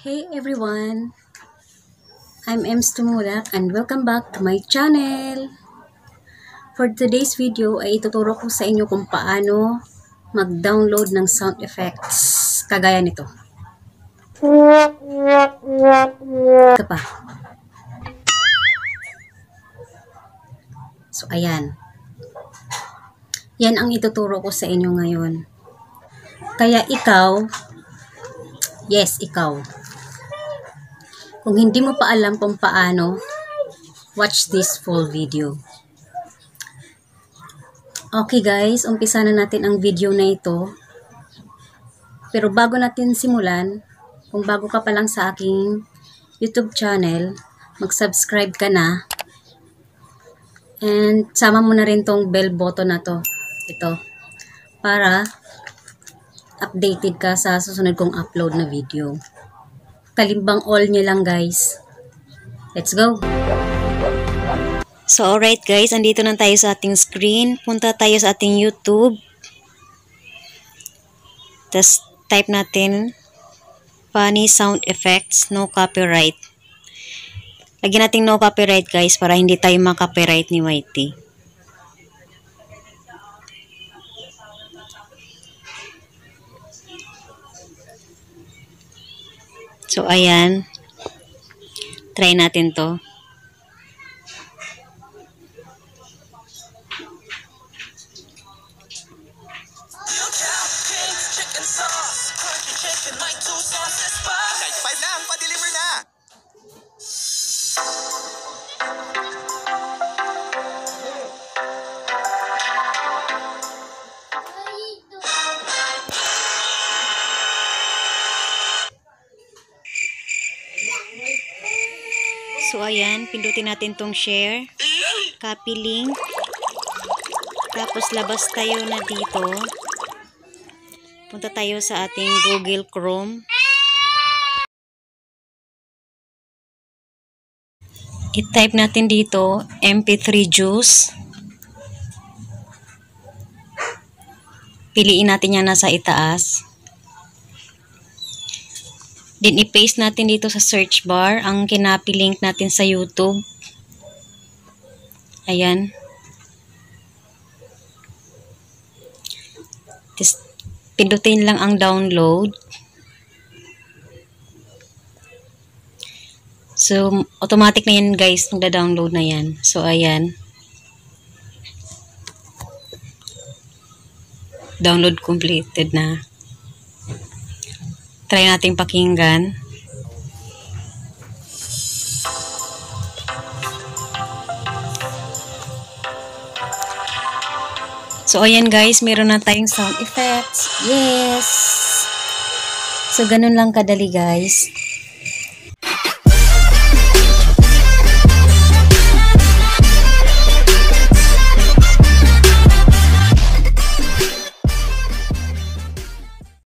Hey everyone, I'm Ems Tumulak and welcome back to my channel. For today's video ay ituturo ko sa inyo kung paano mag-download ng sound effects kagaya nito. Ito pa. So ayan. Yan ang ituturo ko sa inyo ngayon. Kaya ikaw, yes ikaw, kung hindi mo pa alam kung paano, watch this full video. Okay guys, umpisa na natin ang video na ito. Pero bago natin simulan, kung bago ka pa lang sa aking YouTube channel, mag-subscribe ka na. And sama mo na rin tong bell button na to. Ito. Para updated ka sa susunod kong upload na video. Kalimbang all nyo lang guys. Let's go! So alright guys, andito na tayo sa ating screen. Punta tayo sa ating YouTube. Tapos type natin funny sound effects, no copyright. Lagyan natin no copyright guys para hindi tayo makopyright ni YT. So ayan. Try natin to. So ayan, pindutin natin tong share, copy link, tapos labas tayo na dito, punta tayo sa ating Google Chrome, i-type natin dito MP3 Juice, piliin natin yan nasa itaas. Then, i-paste natin dito sa search bar ang kinapi-link natin sa YouTube. Ayan. Just, pindutin lang ang download. So, automatic na yan guys, magda-download na yan. So, ayan. Download completed na. Try nating pakinggan. So, ayan guys, meron na tayong sound effects. Yes! So, ganun lang kadali guys.